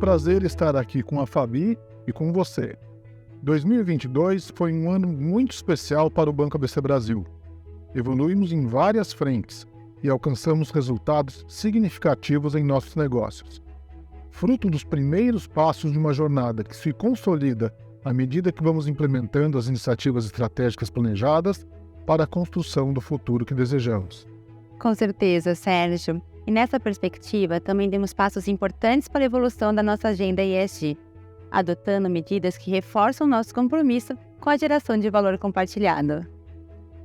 prazer estar aqui com a Fabi e com você. 2022 foi um ano muito especial para o Banco ABC Brasil. Evoluímos em várias frentes e alcançamos resultados significativos em nossos negócios. Fruto dos primeiros passos de uma jornada que se consolida à medida que vamos implementando as iniciativas estratégicas planejadas para a construção do futuro que desejamos. Com certeza, Sérgio. E nessa perspectiva, também demos passos importantes para a evolução da nossa agenda ESG, adotando medidas que reforçam nosso compromisso com a geração de valor compartilhado.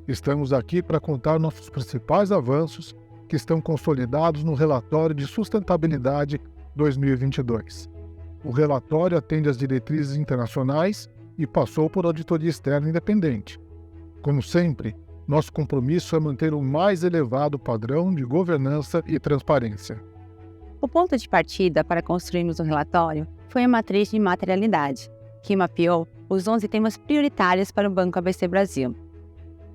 Estamos aqui para contar nossos principais avanços que estão consolidados no relatório de sustentabilidade 2022. O relatório atende às diretrizes internacionais e passou por auditoria externa independente. Como sempre, nosso compromisso é manter o mais elevado padrão de governança e transparência. O ponto de partida para construirmos o relatório foi a matriz de materialidade, que mapeou os 11 temas prioritários para o Banco ABC Brasil.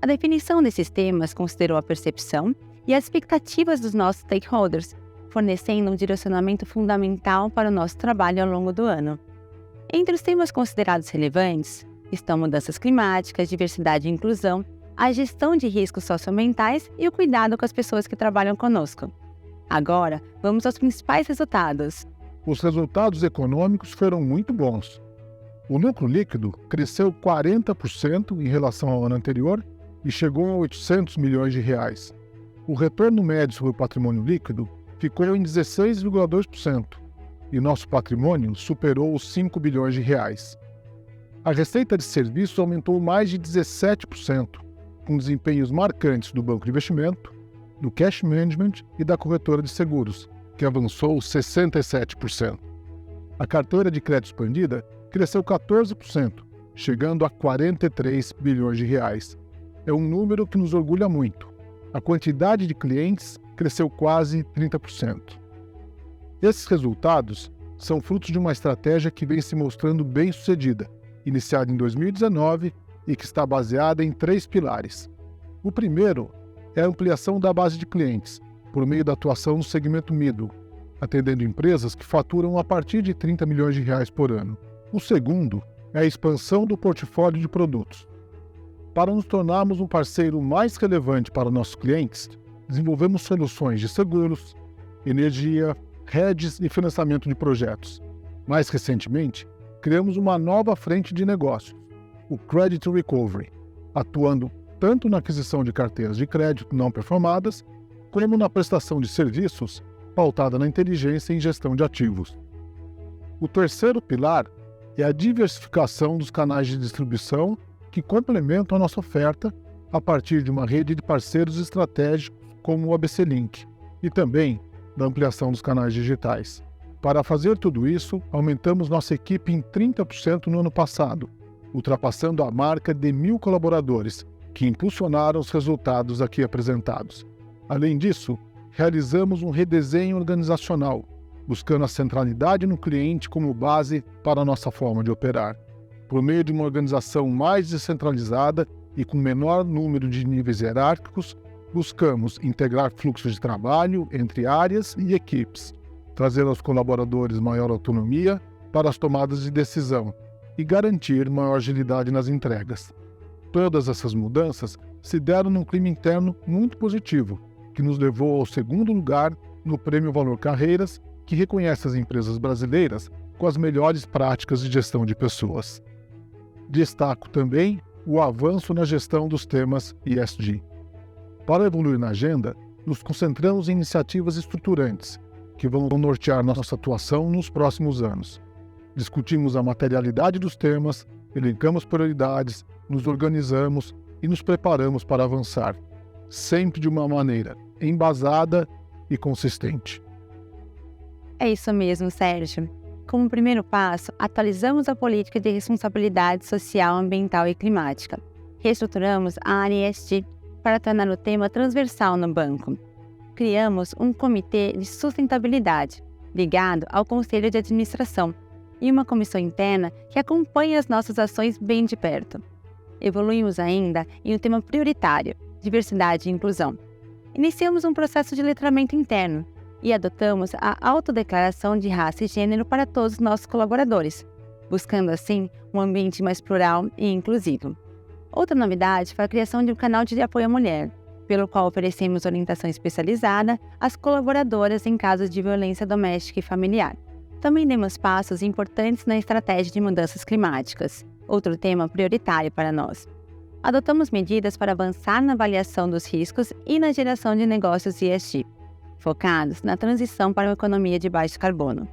A definição desses temas considerou a percepção e as expectativas dos nossos stakeholders, fornecendo um direcionamento fundamental para o nosso trabalho ao longo do ano. Entre os temas considerados relevantes estão mudanças climáticas, diversidade e inclusão, a gestão de riscos socioambientais e o cuidado com as pessoas que trabalham conosco. Agora, vamos aos principais resultados. Os resultados econômicos foram muito bons. O lucro líquido cresceu 40% em relação ao ano anterior e chegou a 800 milhões de reais. O retorno médio sobre o patrimônio líquido ficou em 16,2% e nosso patrimônio superou os 5 bilhões de reais. A receita de serviços aumentou mais de 17%, com desempenhos marcantes do Banco de Investimento, do Cash Management e da corretora de seguros, que avançou 67%. A carteira de crédito expandida cresceu 14%, chegando a 43 bilhões de reais. É um número que nos orgulha muito. A quantidade de clientes cresceu quase 30%. Esses resultados são frutos de uma estratégia que vem se mostrando bem-sucedida, iniciada em 2019 e que está baseada em 3 pilares. O primeiro é a ampliação da base de clientes, por meio da atuação no segmento middle, atendendo empresas que faturam a partir de 30 milhões de reais por ano. O segundo é a expansão do portfólio de produtos. Para nos tornarmos um parceiro mais relevante para nossos clientes, desenvolvemos soluções de seguros, energia, hedges e financiamento de projetos. Mais recentemente, criamos uma nova frente de negócios, o Credit Recovery, atuando tanto na aquisição de carteiras de crédito não performadas, como na prestação de serviços pautada na inteligência e gestão de ativos. O terceiro pilar é a diversificação dos canais de distribuição que complementam a nossa oferta a partir de uma rede de parceiros estratégicos como o ABC Link e também da ampliação dos canais digitais. Para fazer tudo isso, aumentamos nossa equipe em 30% no ano passado, ultrapassando a marca de 1.000 colaboradores, que impulsionaram os resultados aqui apresentados. Além disso, realizamos um redesenho organizacional, buscando a centralidade no cliente como base para a nossa forma de operar. Por meio de uma organização mais descentralizada e com menor número de níveis hierárquicos, buscamos integrar fluxos de trabalho entre áreas e equipes, trazer aos colaboradores maior autonomia para as tomadas de decisão e garantir maior agilidade nas entregas. Todas essas mudanças se deram num clima interno muito positivo, que nos levou ao segundo lugar no Prêmio Valor Carreiras, que reconhece as empresas brasileiras com as melhores práticas de gestão de pessoas. Destaco também o avanço na gestão dos temas ESG. Para evoluir na agenda, nos concentramos em iniciativas estruturantes, que vão nortear nossa atuação nos próximos anos. Discutimos a materialidade dos temas, elencamos prioridades, nos organizamos e nos preparamos para avançar, sempre de uma maneira embasada e consistente. É isso mesmo, Sérgio. Como primeiro passo, atualizamos a política de responsabilidade social, ambiental e climática. Reestruturamos a área ESG para tornar o tema transversal no banco. Criamos um comitê de sustentabilidade, ligado ao Conselho de Administração, e uma comissão interna que acompanha as nossas ações bem de perto. Evoluímos ainda em um tema prioritário, diversidade e inclusão. Iniciamos um processo de letramento interno, e adotamos a autodeclaração de raça e gênero para todos os nossos colaboradores, buscando assim um ambiente mais plural e inclusivo. Outra novidade foi a criação de um canal de apoio à mulher, pelo qual oferecemos orientação especializada às colaboradoras em casos de violência doméstica e familiar. Também demos passos importantes na estratégia de mudanças climáticas, outro tema prioritário para nós. Adotamos medidas para avançar na avaliação dos riscos e na geração de negócios ESG, focados na transição para uma economia de baixo carbono.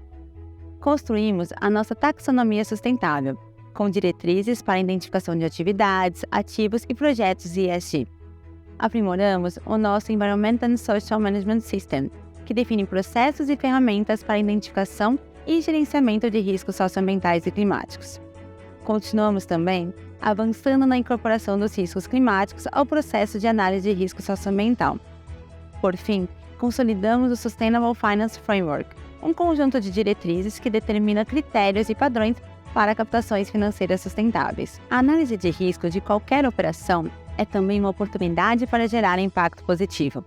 Construímos a nossa taxonomia sustentável, com diretrizes para a identificação de atividades, ativos e projetos ESG. Aprimoramos o nosso Environment and Social Management System, que define processos e ferramentas para a identificação e gerenciamento de riscos socioambientais e climáticos. Continuamos também avançando na incorporação dos riscos climáticos ao processo de análise de risco socioambiental. Por fim, consolidamos o Sustainable Finance Framework, um conjunto de diretrizes que determina critérios e padrões para captações financeiras sustentáveis. A análise de risco de qualquer operação é também uma oportunidade para gerar impacto positivo.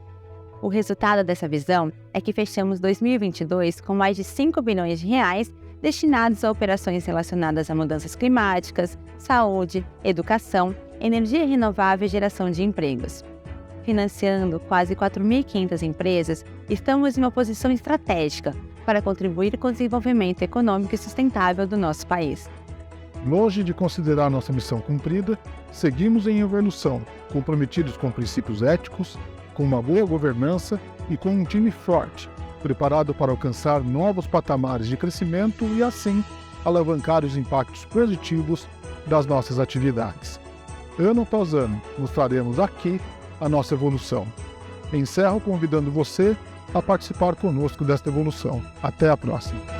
O resultado dessa visão é que fechamos 2022 com mais de 5 bilhões de reais destinados a operações relacionadas a mudanças climáticas, saúde, educação, energia renovável e geração de empregos. Financiando quase 4.500 empresas, estamos em uma posição estratégica para contribuir com o desenvolvimento econômico e sustentável do nosso país. Longe de considerar nossa missão cumprida, seguimos em evolução, comprometidos com princípios éticos, com uma boa governança e com um time forte, preparado para alcançar novos patamares de crescimento e, assim, alavancar os impactos positivos das nossas atividades. Ano após ano, mostraremos aqui a nossa evolução. Encerro convidando você a participar conosco desta evolução. Até a próxima!